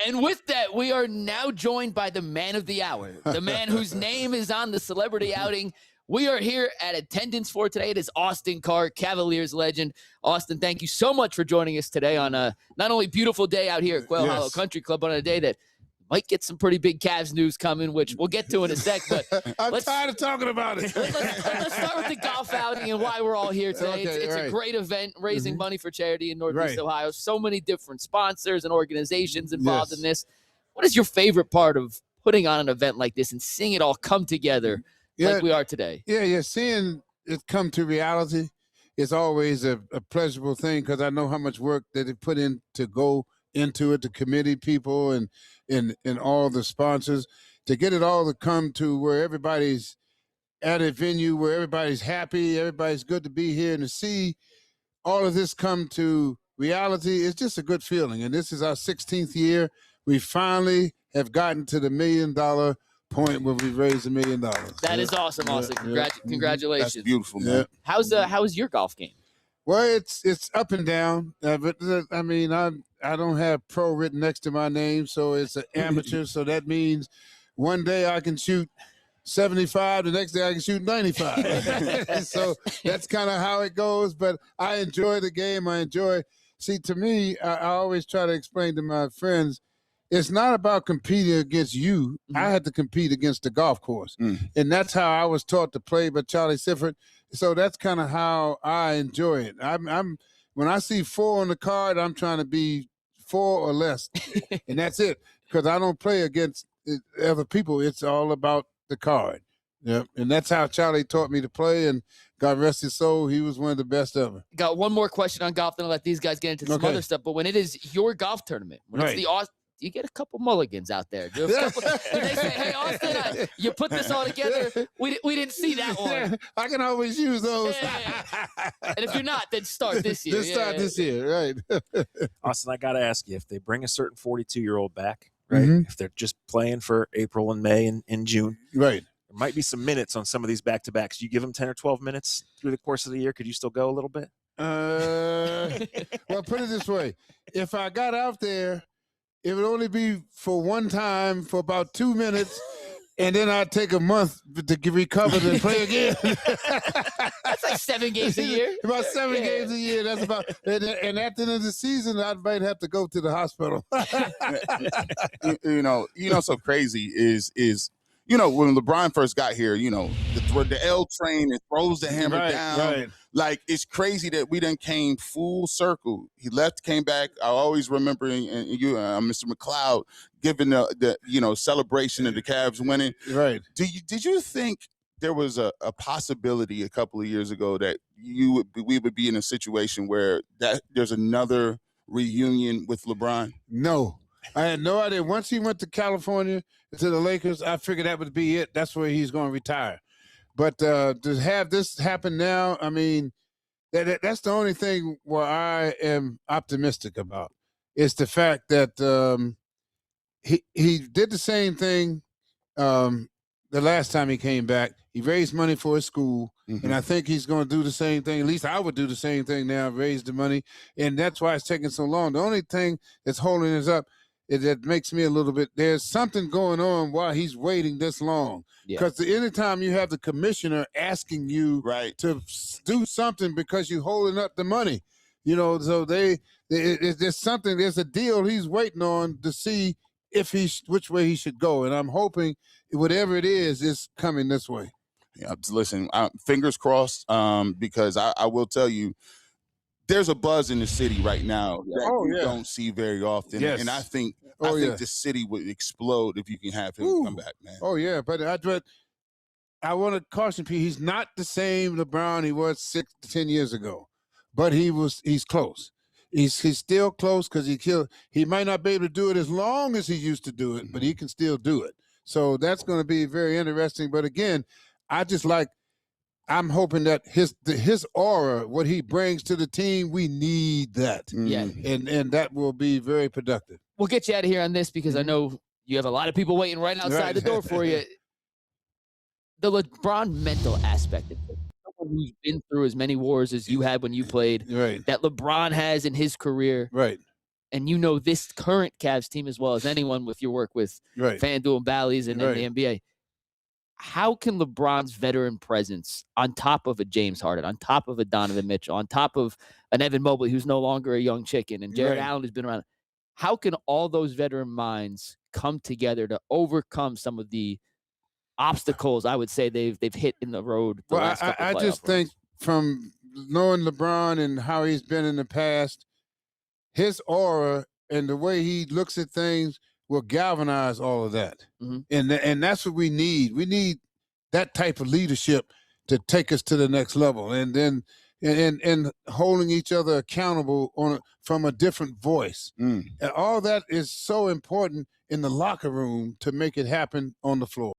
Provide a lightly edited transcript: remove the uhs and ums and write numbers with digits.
And with that, we are now joined by the man of the hour, the man whose name is on the celebrity outing. We are here at attendance for today. It is Austin Carr, Cavaliers legend. Austin, thank you so much for joining us today on a not only beautiful day out here at Quail Hollow Country Club, but on a day that might get some pretty big Cavs news coming, which we'll get to in a sec. But I'm tired of talking about it. let's start with the golf outing and why we're all here today. Okay, it's a great event, raising money for charity in Northeast Ohio. So many different sponsors and organizations involved in this. What is your favorite part of putting on an event like this and seeing it all come together like we are today? Yeah. Seeing it come to reality is always a pleasurable thing because I know how much work that they put in to go into it, the committee people and all the sponsors, to get it all to come to where everybody's at a venue where everybody's happy, everybody's good to be here, and to see all of this come to reality is just a good feeling. And this is our 16th year. We finally have gotten to the $1 million point where we raised $1 million. That is awesome, Austin. Congratulations. That's beautiful, man. How's your golf game? Well, it's up and down, but I mean, I don't have pro written next to my name, so it's an amateur. So that means one day I can shoot 75, the next day I can shoot 95. So that's kind of how it goes. But I enjoy the game. To me, I always try to explain to my friends, it's not about competing against you. I had to compete against the golf course. And that's how I was taught to play by Charlie Sifford. So that's kind of how I enjoy it. I'm when I see 4 on the card, I'm trying to be 4 or less. And that's it. Because I don't play against other people. It's all about the card. Yeah. And that's how Charlie taught me to play. And God rest his soul, he was one of the best ever. Got one more question on golf, then I'll let these guys get into some other stuff. But when it is your golf tournament, when it's the Austin, you get a couple mulligans out there. Do they say, hey, Austin, you put this all together. We didn't see that one. I can always use those. And if you're not, then start this year. This year, right. Austin, I got to ask you, if they bring a certain 42-year-old back, right, if they're just playing for April and May and June, right, there might be some minutes on some of these back-to-backs. You give them 10 or 12 minutes through the course of the year. Could you still go a little bit? Well, put it this way. If I got out there, it would only be for one time for about 2 minutes, and then I'd take a month to recover and play again. That's like 7 games a year. About 7 games a year. That's about. And at the end of the season, I might have to go to the hospital. So crazy is when LeBron first got here, the L train and throws the hammer down. Right. Like, it's crazy that we done came full circle. He left, came back. I always remember Mr. McLeod giving the celebration of the Cavs winning. Right. Did you think there was a possibility a couple of years ago that we would be in a situation where there's another reunion with LeBron? No. I had no idea. Once he went to California, to the Lakers, I figured that would be it. That's where he's going to retire. But to have this happen now, I mean, that's the only thing where I am optimistic about. Is the fact that he did the same thing the last time he came back. He raised money for his school, and I think he's going to do the same thing. At least I would do the same thing now, raise the money, and that's why it's taking so long. The only thing that's holding us up that makes me a little bit, there's something going on while he's waiting this long. Because anytime you have the commissioner asking you to do something because you're holding up the money, so there's a deal he's waiting on to see which way he should go. And I'm hoping whatever it is coming this way. Yeah, listen, fingers crossed, because I will tell you, there's a buzz in the city right now that you don't see very often. Yes. And I think the city would explode if you can have him come back, man. Oh, yeah. But I want to caution people, he's not the same LeBron he was 6 to 10 years ago. But he's close. He's still close because he might not be able to do it as long as he used to do it, but he can still do it. So that's going to be very interesting. But again, I'm hoping that his aura, what he brings to the team, we need that. Yeah. And that will be very productive. We'll get you out of here on this because I know you have a lot of people waiting right outside the door for you. The LeBron mental aspect of it. Someone who's been through as many wars as you had when you played, that LeBron has in his career. Right. and you know this current Cavs team as well as anyone with your work with Right. FanDuel and Bally's and Right. the NBA. How can LeBron's veteran presence on top of a James Harden, on top of a Donovan Mitchell, on top of an Evan Mobley, who's no longer a young chicken, and Jared Right. Allen has been around, how can all those veteran minds come together to overcome some of the obstacles I would say they've hit in the road the Well, last couple I playoff just runs? think from knowing LeBron and how he's been in the past, his aura and the way he looks at things will galvanize all of that. Mhm. And that's what we need. We need that type of leadership to take us to the next level. And then and holding each other accountable from a different voice. Mm. And all that is so important in the locker room to make it happen on the floor.